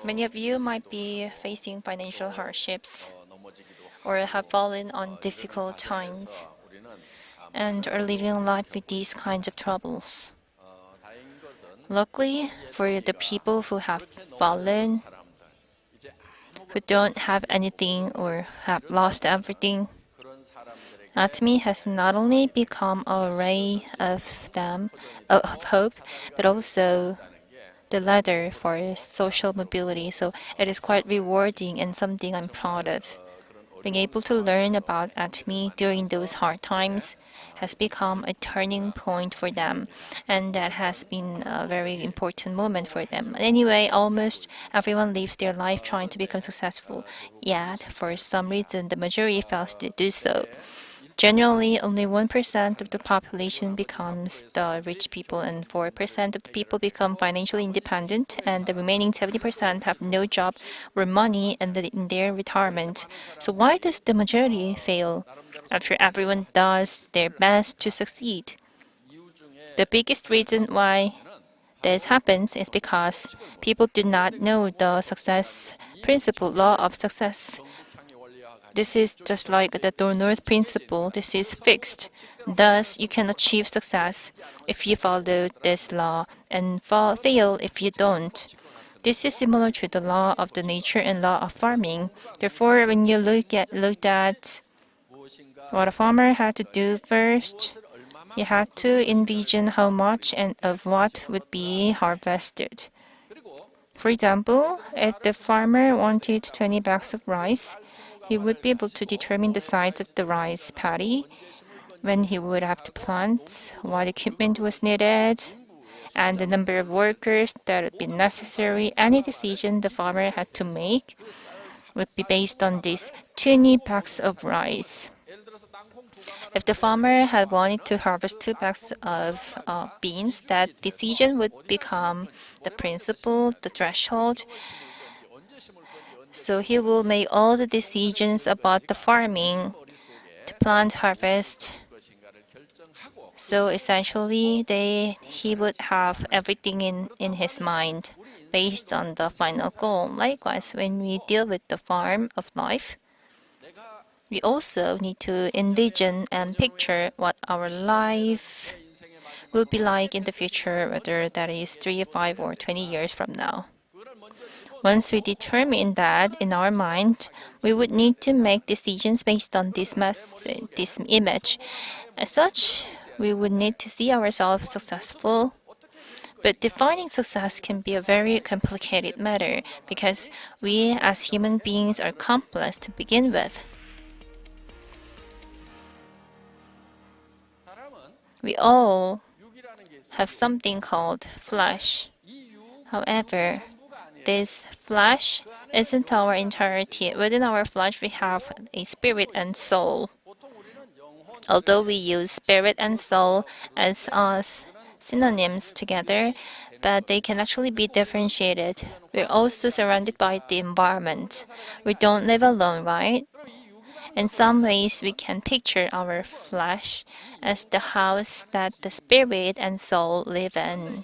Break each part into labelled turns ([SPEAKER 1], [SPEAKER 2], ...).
[SPEAKER 1] Many of you might be facing financial hardships or have fallen on difficult times and are living life with these kinds of troubles. Luckily, for the people who have fallen, who don't have anything or have lost everything, Atomy has not only become a ray of hope, but also the ladder for social mobility. So it is quite rewarding and something I'm proud of. Being able to learn about Atomy during those hard times has become a turning point for them, and that has been a very important moment for them. Anyway, almost everyone lives their life trying to become successful, yet for some reason the majority fails to do so. Generally, only 1% of the population becomes the rich people, and 4% of the people become financially independent, and the remaining 70% have no job or money in their retirement. So, why does the majority fail after everyone does their best to succeed? The biggest reason why this happens is because people do not know the success principle, law of success. This is just like the North principle. This is fixed. Thus, you can achieve success if you follow this law and fail if you don't. This is similar to the law of the nature and law of farming. Therefore, when you looked at what a farmer had to do first, he had to envision how much and of what would be harvested. For example, if the farmer wanted 20 bags of rice, he would be able to determine the size of the rice paddy, when he would have to plant, what equipment was needed, and the number of workers that would be necessary. Any decision the farmer had to make would be based on these 20 bags of rice. If the farmer had wanted to harvest 2 bags of beans, that decision would become the principle, the threshold. So he will make all the decisions about the farming to plant, harvest. So essentially, he would have everything in his mind based on the final goal. Likewise, when we deal with the farm of life, we also need to envision and picture what our life will be like in the future, whether that is 3, 5, or 20 years from now. Once we determine that in our mind, we would need to make decisions based on this message, this image. As such, we would need to see ourselves successful. But defining success can be a very complicated matter because we as human beings are complex to begin with. We all have something called flesh. However, this flesh isn't our entirety. Within our flesh, we have a spirit and soul. Although we use spirit and soul as synonyms together, but they can actually be differentiated. We're also surrounded by the environment. We don't live alone, right? In some ways, we can picture our flesh as the house that the spirit and soul live in.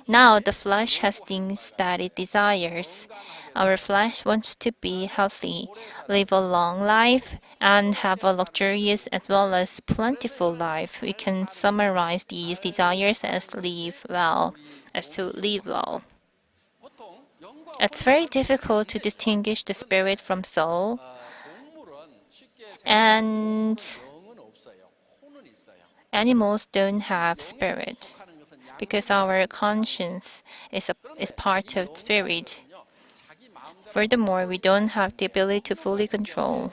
[SPEAKER 1] Now, the flesh has things that it desires. Our flesh wants to be healthy, live a long life, and have a luxurious as well as plentiful life. We can summarize these desires as live well, as to live well. It's very difficult to distinguish the spirit from soul, and animals don't have spirit because our conscience is part of spirit. Furthermore, we don't have the ability to fully control.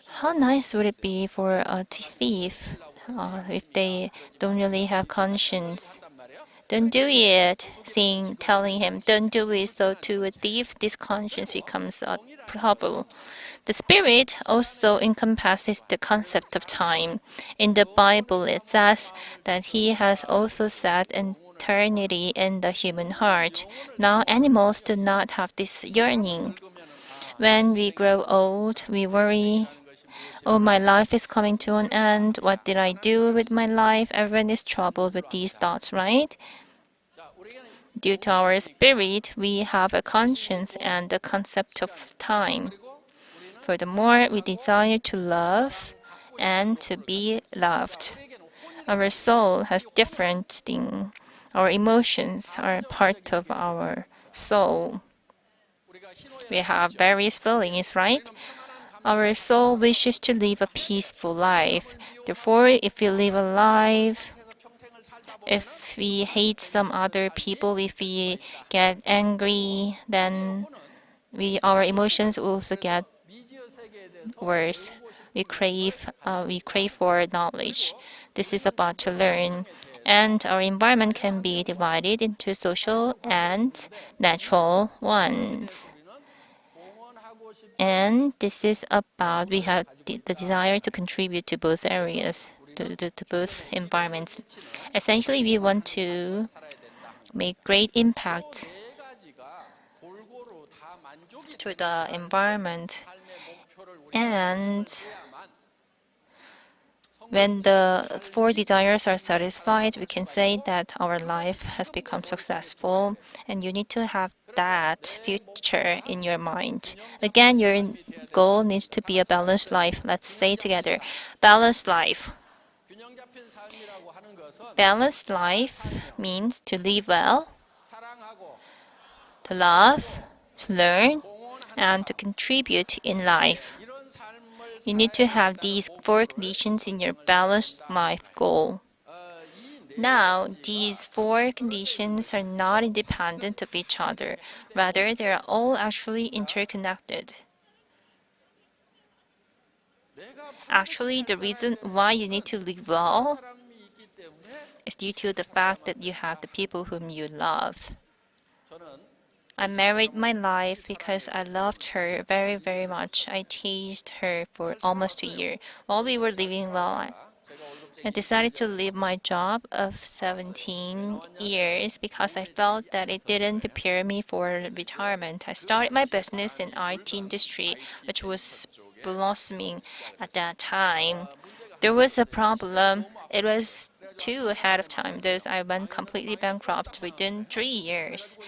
[SPEAKER 1] How nice would it be for a thief if they don't really have conscience? Don't do it, telling him, don't do it. So to a thief, this conscience becomes a trouble. The spirit also encompasses the concept of time. In the Bible, it says that He has also set eternity in the human heart. Now, animals do not have this yearning. When we grow old, we worry. Oh, my life is coming to an end. What did I do with my life? Everyone is troubled with these thoughts, right? Due to our spirit, we have a conscience and a concept of time. Furthermore, we desire to love and to be loved. Our soul has different things. Our emotions are part of our soul. We have various feelings, right? Our soul wishes to live a peaceful life. Therefore, if we live a life, if we hate some other people, if we get angry, then our emotions also get worse. We crave for knowledge. This is about to learn. And our environment can be divided into social and natural ones. And this is about we have the desire to contribute to both areas, to both environments. Essentially, we want to make great impact to the environment. And when the four desires are satisfied, we can say that our life has become successful, and you need to have that future in your mind. Again, your goal needs to be a balanced life. Let's say together, balanced life. Balanced life means to live well, to love, to learn, and to contribute in life. You need to have these four conditions in your balanced life goal. Now, these four conditions are not independent of each other. Rather, they are all actually interconnected. Actually, the reason why you need to live well is due to the fact that you have the people whom you love. I married my life because I loved her very, very much. I teased her for almost a year. While we were living well, I decided to leave my job of 17 years because I felt that it didn't prepare me for retirement. I started my business in IT industry, which was blossoming at that time. There was a problem. It was too ahead of time, thus I went completely bankrupt within 3 years.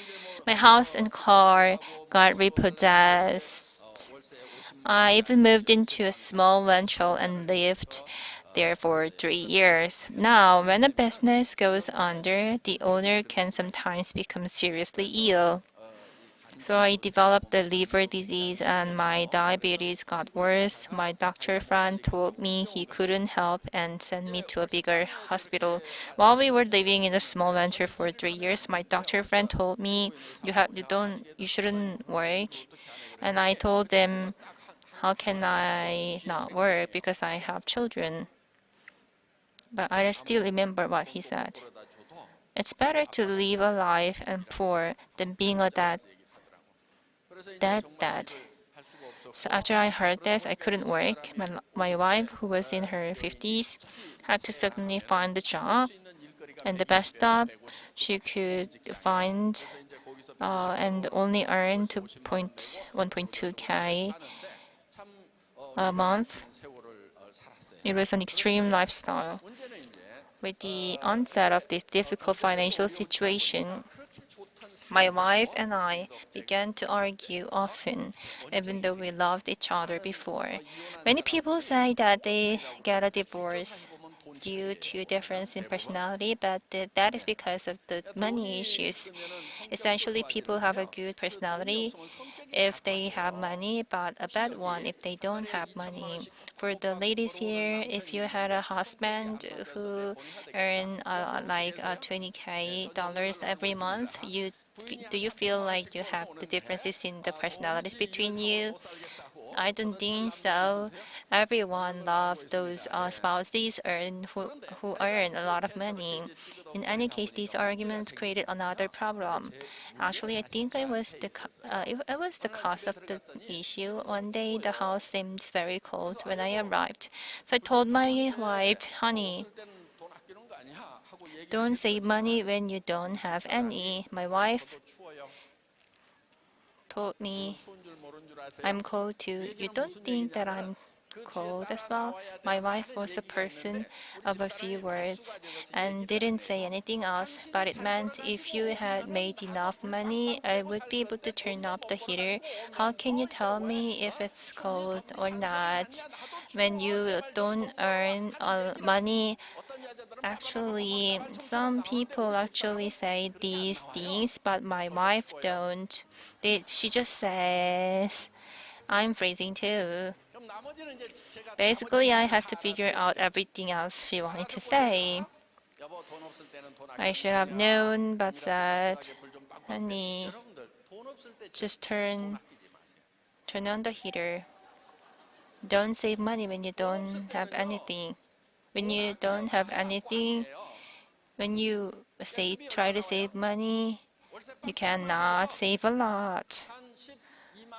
[SPEAKER 1] My house and car got repossessed. I even moved into a small rental and lived there for 3 years. Now, when a business goes under, the owner can sometimes become seriously ill. So I developed the liver disease and my diabetes got worse. My doctor friend told me he couldn't help and sent me to a bigger hospital. While we were living in a small venture for 3 years, my doctor friend told me you shouldn't work. And I told him, how can I not work because I have children? But I still remember what he said. It's better to live a life and poor than being a dad. So after I heard this, I couldn't work. My wife, who was in her 50s, had to suddenly find a job. And the best job she could find and only earn 1.2K a month. It was an extreme lifestyle. With the onset of this difficult financial situation, my wife and I began to argue often, even though we loved each other before. Many people say that they get a divorce due to difference in personality, but that is because of the money issues. Essentially, people have a good personality if they have money, but a bad one if they don't have money. For the ladies here, if you had a husband who earn like 20K dollars every month, do you feel like you have the differences in the personalities between you? I don't think so. Everyone loves those spouses who earn a lot of money. In any case, these arguments created another problem. Actually, I think it was the cause of the issue. One day, the house seemed very cold when I arrived. So I told my wife, honey, don't save money when you don't have any. My wife told me, I'm cold too. You don't think that I'm cold as well. My wife was a person of a few words and didn't say anything else, but it meant if you had made enough money, I would be able to turn up the heater. How can you tell me if it's cold or not when you don't earn money? Actually, some people actually say these things, but my wife don't. She just says, I'm freezing too. Basically, I had to figure out everything else she wanted to say. I should have known, but said, honey, just turn on the heater. Don't save money when you don't have anything. When you don't have anything, when you try to save money, you cannot save a lot.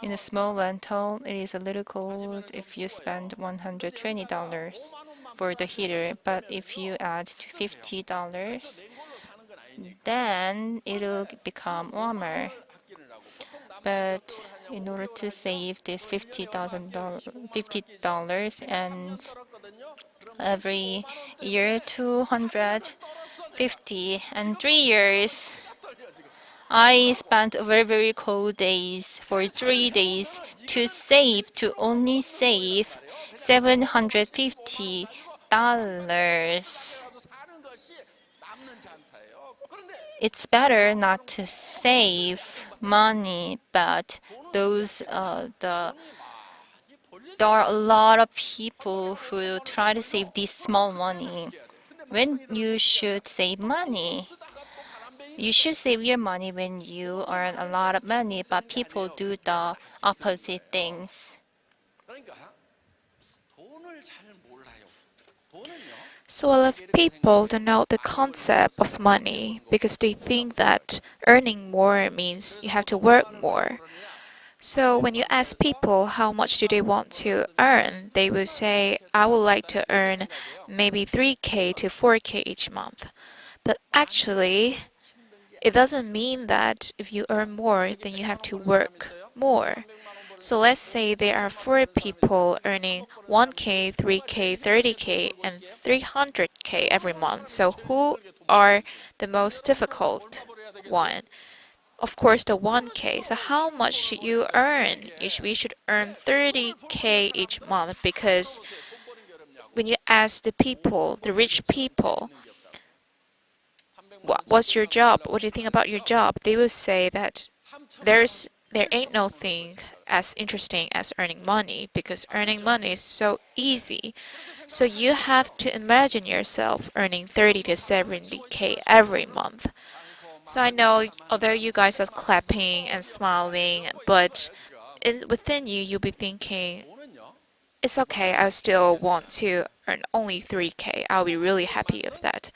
[SPEAKER 1] In a small rental, it is a little cold if you spend $120 for the heater, but if you add to $50, then it'll become warmer. But in order to save this $50 and every year 250 and 3 years, I spent very cold days for 3 days to only save $750. It's better not to save money, but there are a lot of people who try to save this small money. When you should save money, you should save your money when you earn a lot of money, but people do the opposite things.
[SPEAKER 2] So a lot of people don't know the concept of money because they think that earning more means you have to work more. So when you ask people how much do they want to earn, they will say, I would like to earn maybe 3K to 4K each month. But actually, it doesn't mean that if you earn more, then you have to work more. So let's say there are four people earning 1K, 3K, 30K, and 300K every month. So who are the most difficult one? Of course, the 1K. So how much should you earn? We should earn 30K each month because when you ask the people, the rich people, what's your job? What do you think about your job? They will say that there ain't no thing as interesting as earning money because earning money is so easy. So you have to imagine yourself earning 30 to 70K every month. So I know, although you guys are clapping and smiling, but within you, you'll be thinking, it's okay, I still want to earn only 3K. I'll be really happy with that.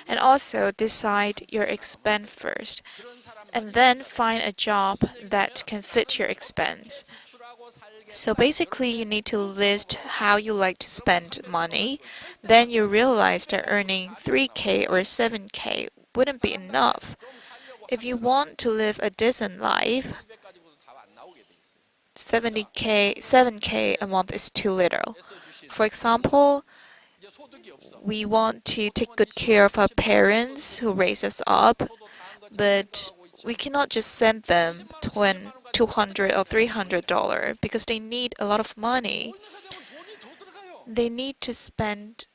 [SPEAKER 2] And also decide your expense first, and then find a job that can fit your expense. So basically, you need to list how you like to spend money. Then you realize that earning 3K or 7K wouldn't be enough. If you want to live a decent life, 70K, 7K a month is too little. For example, we want to take good care of our parents who raised us up, but we cannot just send them $200 or $300 because they need a lot of money. They need to spend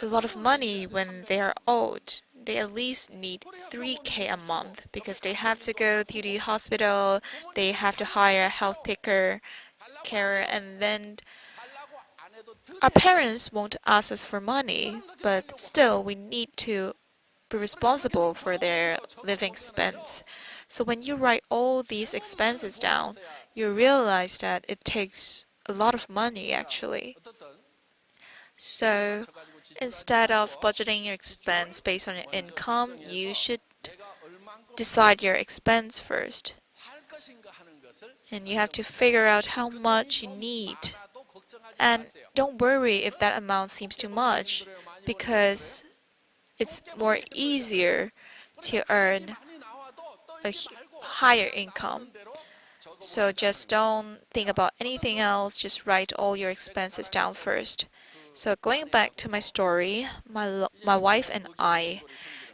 [SPEAKER 2] a lot of money when they are old. They at least need 3K a month because they have to go to the hospital, they have to hire a health care, and then our parents won't ask us for money, but still we need to be responsible for their living expense. So when you write all these expenses down, you realize that it takes a lot of money actually. So instead of budgeting your expense based on your income, you should decide your expense first. And you have to figure out how much you need. And don't worry if that amount seems too much, because it's more easier to earn a higher income. So just don't think about anything else, just write all your expenses down first. So going back to my story, my wife and I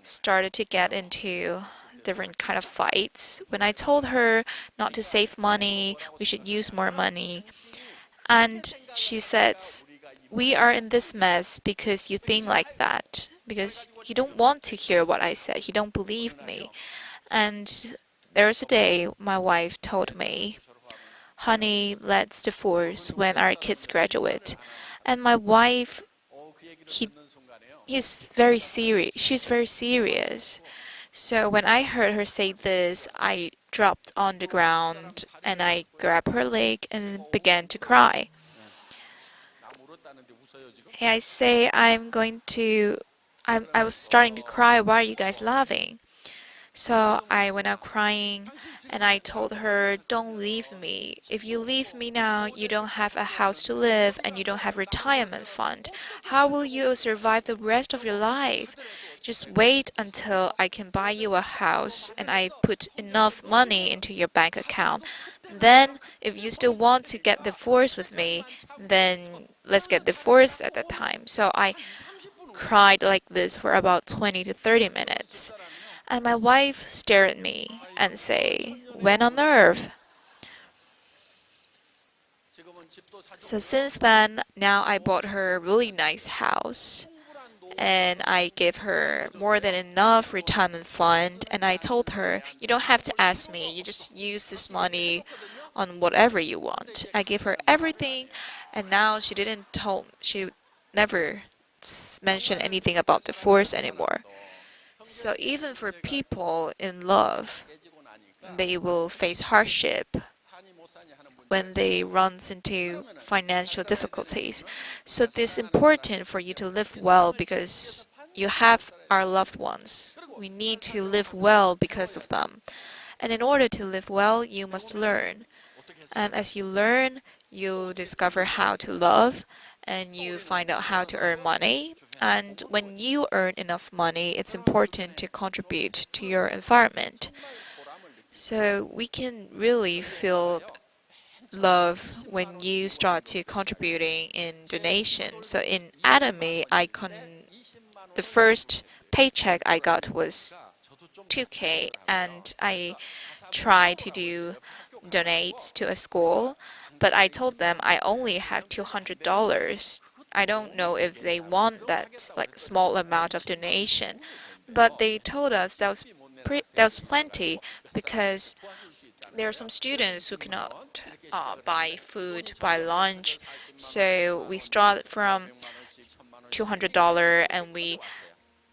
[SPEAKER 2] started to get into different kind of fights. When I told her not to save money, we should use more money, and she says, "We are in this mess because you think like that. Because you don't want to hear what I said. You don't believe me." And there was a day my wife told me, "Honey, let's divorce when our kids graduate." And my wife, he, he's very serious. She's very serious. So when I heard her say this, I dropped on the ground and I grabbed her leg and began to cry. Hey, I say I was starting to cry. Why are you guys laughing? So I went out crying and I told her, "Don't leave me. If you leave me now, you don't have a house to live and you don't have retirement fund. How will you survive the rest of your life? Just wait until I can buy you a house and I put enough money into your bank account. Then, if you still want to get divorced with me, then let's get divorced at that time." So I cried like this for about 20 to 30 minutes. And my wife stared at me and say, "When on earth?" So since then, now I bought her a really nice house and I gave her more than enough retirement fund and I told her, "You don't have to ask me. You just use this money on whatever you want." I gave her everything and now she never mentioned anything about divorce anymore. So even for people in love, they will face hardship when they runs into financial difficulties. So this is important for you to live well because you have our loved ones. We need to live well because of them. And in order to live well, you must learn. And as you learn, you discover how to love and you find out how to earn money. And when you earn enough money, it's important to contribute to your environment. So we can really feel love when you start to contributing in donation. So in Atomy, the first paycheck I got was 2K, and I tried to do donates to a school, but I told them I only have $200. I don't know if they want that like small amount of donation, but they told us that was plenty because there are some students who cannot buy food, buy lunch. So we start from $200 and we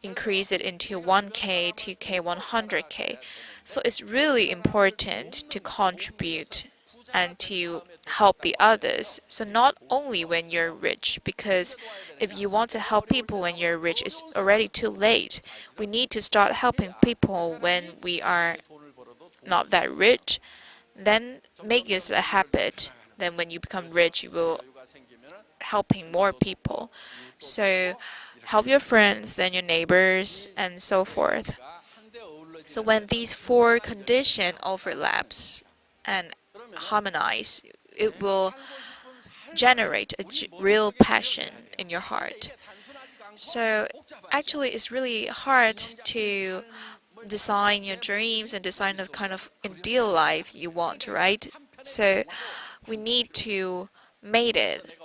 [SPEAKER 2] increase it into 1K, 2K, 100K. So it's really important to contribute and to help the others. So not only when you're rich, because if you want to help people when you're rich, it's already too late. We need to start helping people when we are not that rich. Then make this a habit. Then when you become rich, you will helping more people. So help your friends, then your neighbors, and so forth. So when these four condition overlaps and harmonize, it will generate a real passion in your heart. So actually, it's really hard to design your dreams and design the kind of ideal life you want, right? So we need to make it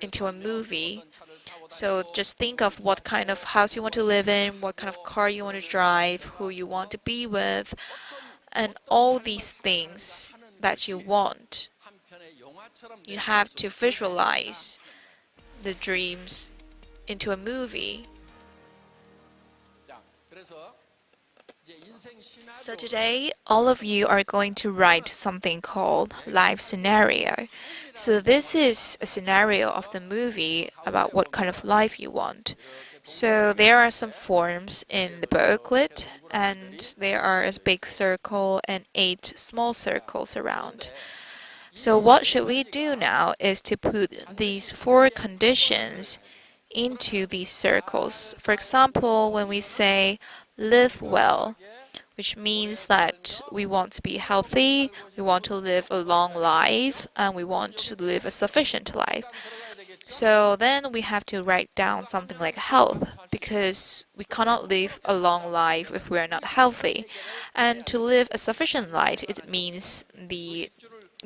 [SPEAKER 2] into a movie. So just think of what kind of house you want to live in, what kind of car you want to drive, who you want to be with, and all these things that you want. You have to visualize the dreams into a movie. So today, all of you are going to write something called life scenario. So this is a scenario of the movie about what kind of life you want. So there are some forms in the booklet, and there are a big circle and 8 small circles around. So what should we do now is to put these 4 conditions into these circles. For example, when we say live well, which means that we want to be healthy, we want to live a long life, and we want to live a sufficient life. So then we have to write down something like health because we cannot live a long life if we are not healthy. And to live a sufficient life, it means the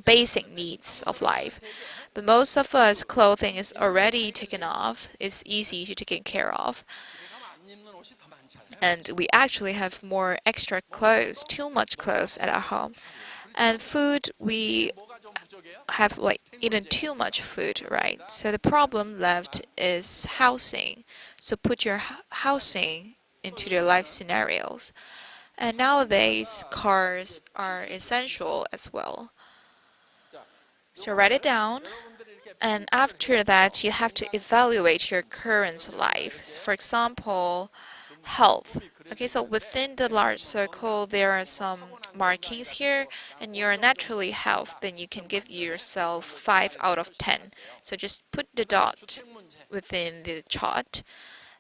[SPEAKER 2] basic needs of life. But most of us, clothing is already taken off, it's easy to take care of. And we actually have more extra clothes, too much clothes at our home. And food, we have like eaten too much food, right? So the problem left is housing. So put your housing into their life scenarios. And nowadays, cars are essential as well. So write it down. And after that, you have to evaluate your current life. For example, health. Okay, so within the large circle, there are some markings here, and you're naturally healthy, then you can give yourself 5 out of 10. So just put the dot within the chart.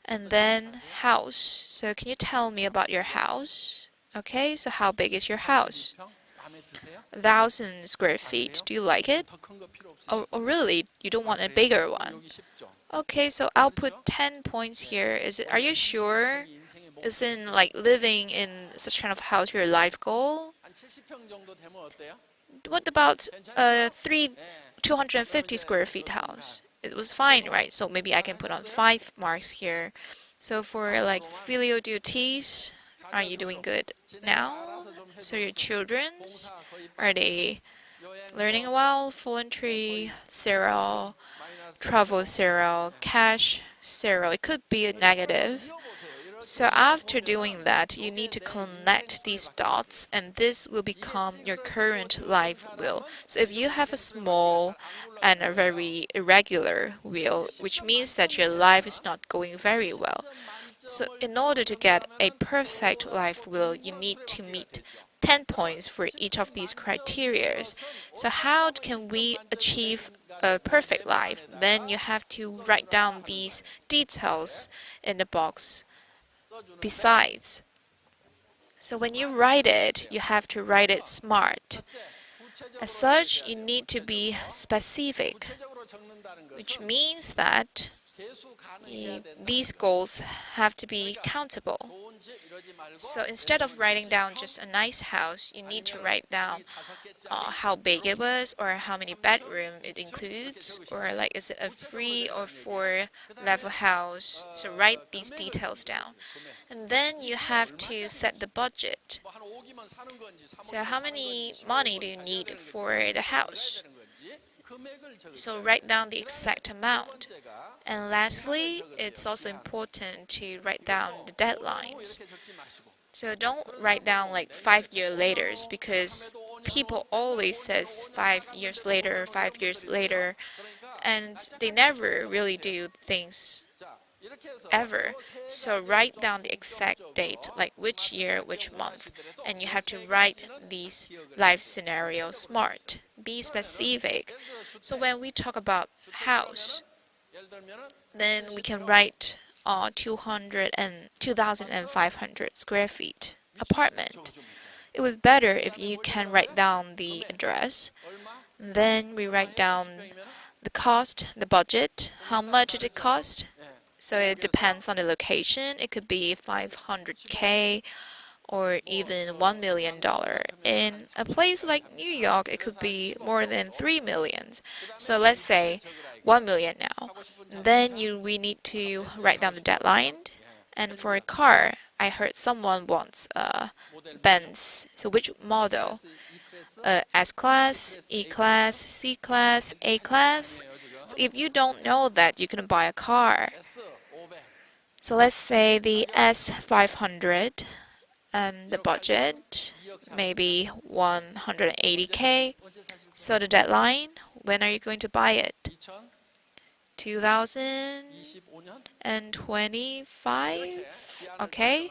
[SPEAKER 2] And then house. So can you tell me about your house? Okay, so how big is your house? 1,000 square feet. Do you like it? Oh, really? You don't want a bigger one? Okay, so I'll put 10 points here. Are you sure? Isn't like living in such kind of house your life goal? What about a 250 square feet house? It was fine, right? So maybe I can put on 5 marks here. So for like filial duties, are you doing good now? So your children's, are they learning well? Voluntary, zero, travel zero, cash zero. It could be a negative. So after doing that, you need to connect these dots, and this will become your current life wheel. So if you have a small and a very irregular wheel, which means that your life is not going very well. So in order to get a perfect life wheel, you need to meet 10 points for each of these criteria. So how can we achieve a perfect life? Then you have to write down these details in the box besides. So when you write it, you have to write it smart. As such, you need to be specific, which means that these goals have to be countable. So instead of writing down just a nice house, you need to write down how big it was, or how many bedroom it includes, or like is it a 3 or 4 level house. So write these details down. And then you have to set the budget. So how many money do you need for the house? So write down the exact amount. And lastly, it's also important to write down the deadlines. So don't write down like 5 years later, because people always says 5 years later, 5 years later, and they never really do things ever. So write down the exact date, like which year, which month, and you have to write these life scenarios smart. Be specific. So when we talk about house, then we can write 200 and 2,500 square feet apartment. It would be better if you can write down the address. Then we write down the cost, the budget, how much it cost. So it depends on the location. It could be 500K or even $1 million. In a place like New York, it could be more than 3 millions. So let's say 1 million now. Then we need to write down the deadline. And for a car, I heard someone wants a Benz. So which model? S class, E class, C class, A class. So if you don't know that, you can buy a car. So let's say the S500, and the budget maybe 180K. So the deadline, when are you going to buy it? 2025. Okay.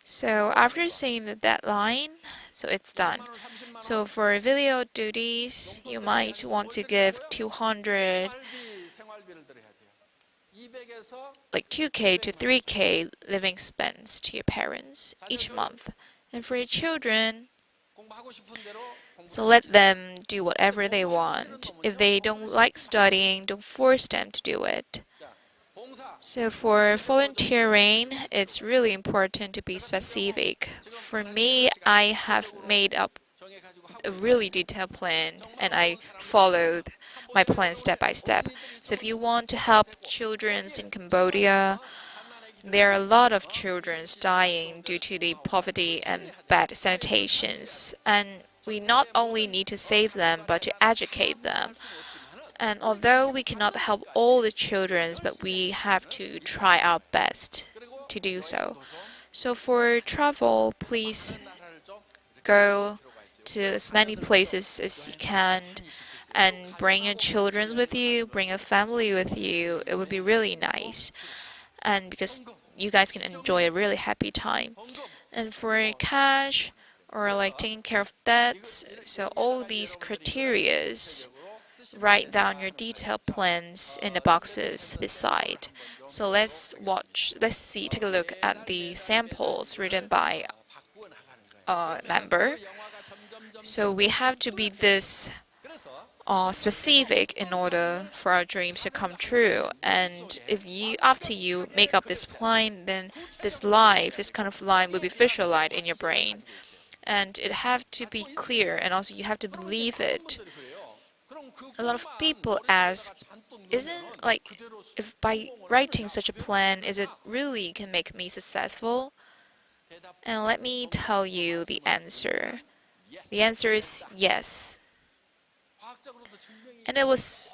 [SPEAKER 2] So after seeing the deadline, so it's done. So for video duties, you might want to give 200, like 2K to 3K living expense to your parents each month. And for your children, so let them do whatever they want. If they don't like studying, don't force them to do it. So for volunteering, it's really important to be specific. For me, I have made up a really detailed plan and I followed my plan step by step. So if you want to help children in Cambodia, there are a lot of children dying due to the poverty and bad sanitations. And we not only need to save them, but to educate them. And although we cannot help all the children, but we have to try our best to do so. So for travel, please go to as many places as you can and bring your children with you, bring a family with you. It would be really nice. And because you guys can enjoy a really happy time. And for cash or like taking care of debts, so all these criterias, write down your detailed plans in the boxes beside. So let's see, take a look at the samples written by a member. So we have to be this specific in order for our dreams to come true. And if you, after you make up this plan, then this kind of line will be visualized in your brain. And it have to be clear, and also you have to believe it. A lot of people ask, isn't like, if by writing such a plan, is it really can make me successful? And let me tell you the answer. The answer is yes. And it was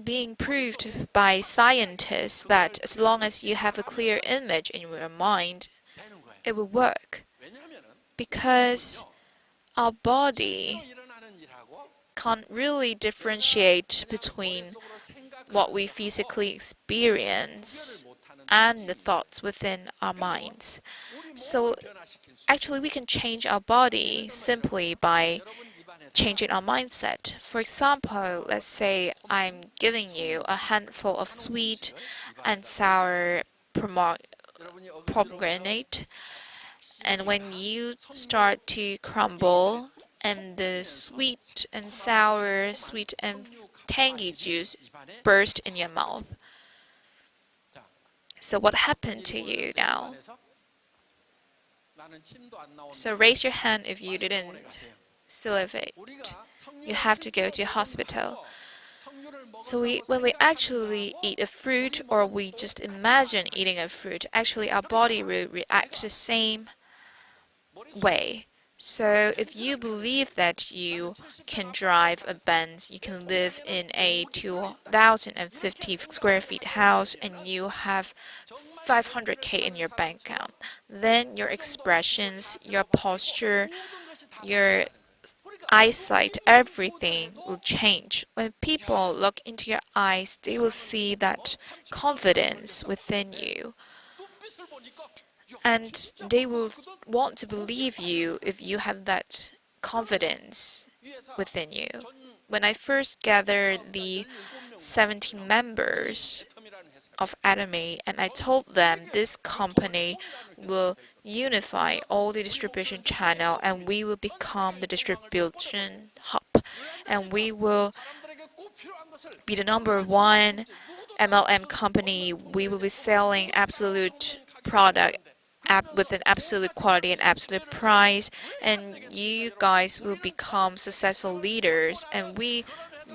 [SPEAKER 2] being proved by scientists that as long as you have a clear image in your mind, it will work. Because our body can't really differentiate between what we physically experience and the thoughts within our minds. So actually, we can change our body simply by changing our mindset. For example, let's say I'm giving you a handful of sweet and sour pomegranate, and when you start to crumble and the sweet and sour, sweet and tangy juice burst in your mouth. So what happened to you now? So raise your hand if you didn't salivate. You have to go to hospital. So when we actually eat a fruit or we just imagine eating a fruit, actually our body will react the same way. So if you believe that you can drive a Benz, you can live in a 2,050 square feet house, and you have 500K in your bank account, then your expressions, your posture, your eyesight, everything will change. When people look into your eyes, they will see that confidence within you. And they will want to believe you if you have that confidence within you. When I first gathered the 17 members of Atomy, and I told them this company will unify all the distribution channel and we will become the distribution hub, and we will be the #1 MLM company. We will be selling absolute product with an absolute quality and absolute price, and you guys will become successful leaders, and we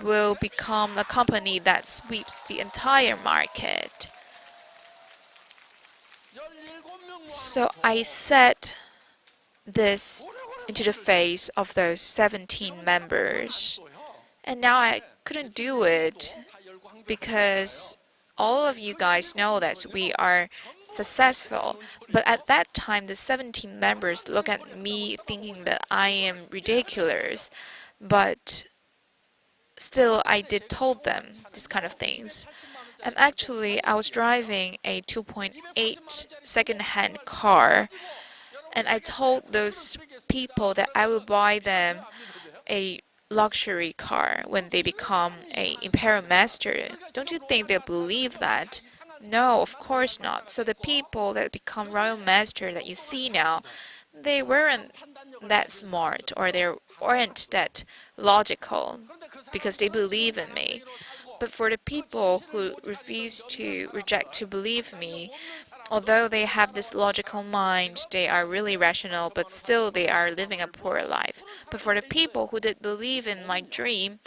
[SPEAKER 2] will become a company that sweeps the entire market. So I said this into the face of those 17 members, and now I couldn't do it because all of you guys know that we are successful. But at that time, the 17 members look at me thinking that I am ridiculous. But still, I did told them these kind of things. And actually, I was driving a 2.8 second-hand car, and I told those people that I will buy them a luxury car when they become a imperial master. Don't you think they'll believe that? No, of course not. So the people that become royal master that you see now, they weren't that smart or they weren't that logical because they believe in me. But for the people who refuse to reject to believe me, although they have this logical mind, they are really rational, but still they are living a poor life. But for the people who did believe in my dream,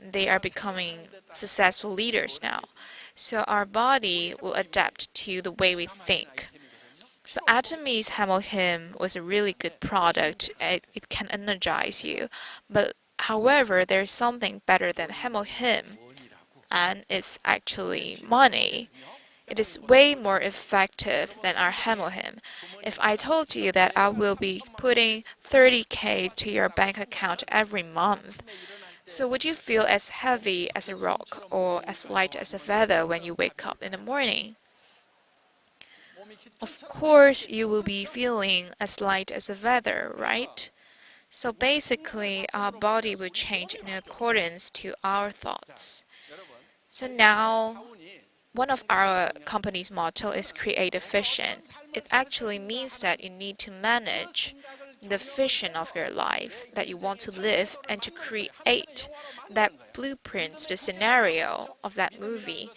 [SPEAKER 2] they are becoming successful leaders now. So our body will adapt to the way we think. So Atomy's Hamel Hymn was a really good product. It can energize you. But however, there's something better than Hamel Hymn, and it's actually money. It is way more effective than our Hamel Hymn. If I told you that I will be putting 30K to your bank account every month, so would you feel as heavy as a rock or as light as a feather when you wake up in the morning? Of course, you will be feeling as light as a feather, right? So basically, our body will change in accordance to our thoughts. So now, one of our company's motto is create a vision. It actually means that you need to manage the vision of your life that you want to live and to create that blueprint, the scenario of that movie.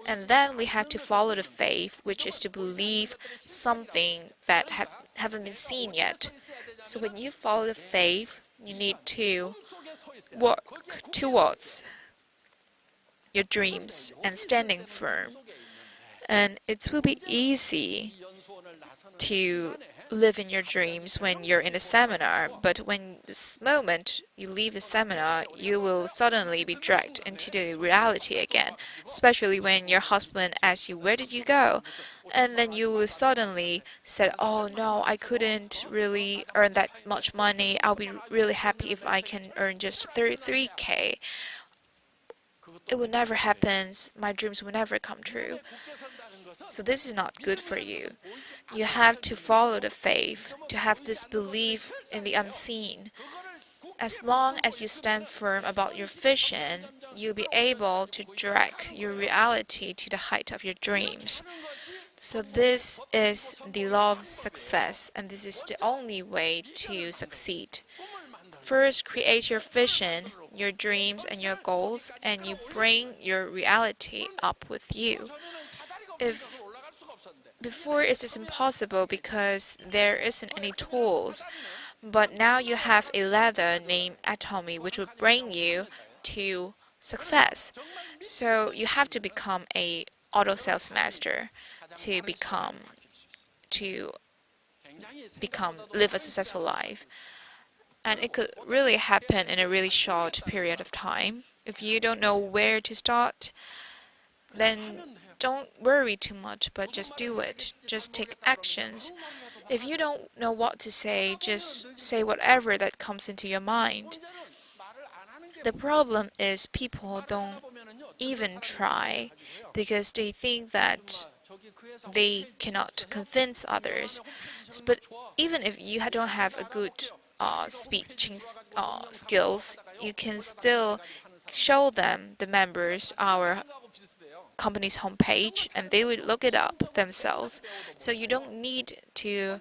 [SPEAKER 2] And then we have to follow the faith, which is to believe something that haven't been seen yet. So when you follow the faith, you need to work towards your dreams and standing firm. And it will be easy to live in your dreams when you're in a seminar, but when this moment you leave the seminar, you will suddenly be dragged into the reality again, especially when your husband asks you, "Where did you go?" And then you will suddenly say, "Oh no, I couldn't really earn that much money. I'll be really happy if I can earn just 33K. It will never happen. My dreams will never come true." So this is not good for you. You have to follow the faith, to have this belief in the unseen. As long as you stand firm about your vision, you'll be able to drag your reality to the height of your dreams. So this is the law of success, and this is the only way to succeed. First, create your vision, your dreams, and your goals, and you bring your reality up with you. If before it is impossible because there isn't any tools, but now you have a ladder named Atomy, which will bring you to success. So you have to become a auto sales master to to live a successful life. And it could really happen in a really short period of time. If you don't know where to start, then don't worry too much, but just do it. Just take actions. If you don't know what to say, just say whatever that comes into your mind. The problem is people don't even try because they think that they cannot convince others. But even if you don't have a good speaking skills, you can still show them, the members, our company's homepage, and they will look it up themselves. So you don't need to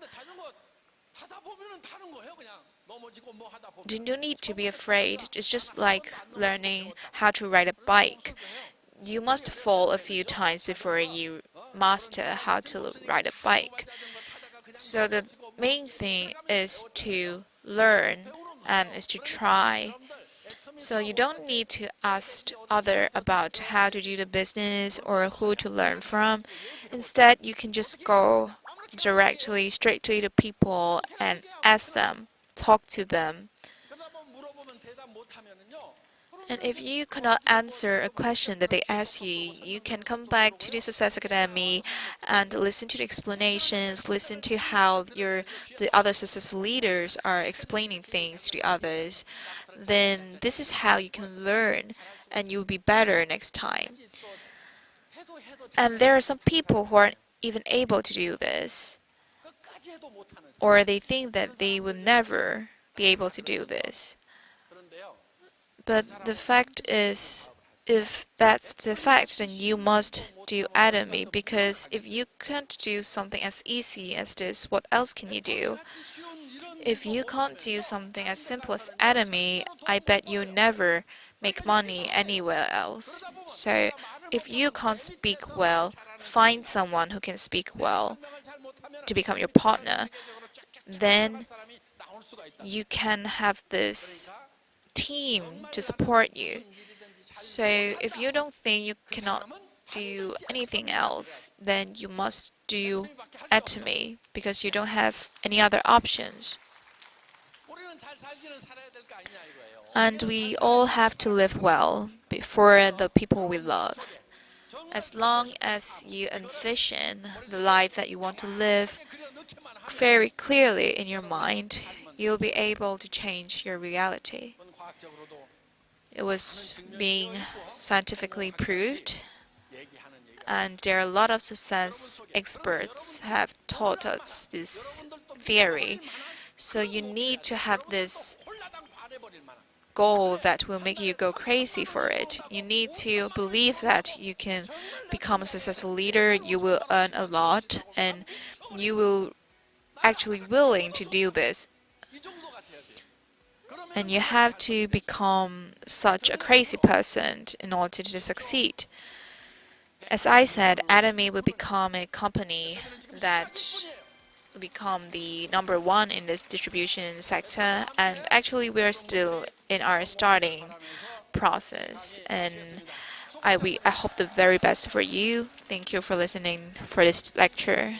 [SPEAKER 2] be afraid. It's just like learning how to ride a bike. You must fall a few times before you master how to ride a bike. So the main thing is to learn and is to try. So you don't need to ask other about how to do the business or who to learn from. Instead, you can just go directly, straight to the people and ask them, talk to them. And if you cannot answer a question that they ask you, you can come back to the Success Academy and listen to the explanations, listen to how the other successful leaders are explaining things to the others. Then this is how you can learn and you'll be better next time. And there are some people who aren't even able to do this, or they think that they will never be able to do this. But the fact is, if that's the fact, then you must do Atomy, because if you can't do something as easy as this, what else can you do? If you can't do something as simple as Atomy, I bet you never make money anywhere else. So, if you can't speak well, find someone who can speak well to become your partner. Then you can have this team to support you. So, if you don't think you cannot do anything else, then you must do Atomy because you don't have any other options. And we all have to live well for the people we love. As long as you envision the life that you want to live very clearly in your mind, you'll be able to change your reality. It was being scientifically proved, and there are a lot of success experts have taught us this theory. So you need to have this goal that will make you go crazy for it. You need to believe that you can become a successful leader, you will earn a lot, and you will actually willing to do this. And you have to become such a crazy person in order to succeed. As I said, Atomy will become a company that will become the number one in this distribution sector. And actually, we're still in our starting process. And I hope the very best for you. Thank you for listening for this lecture.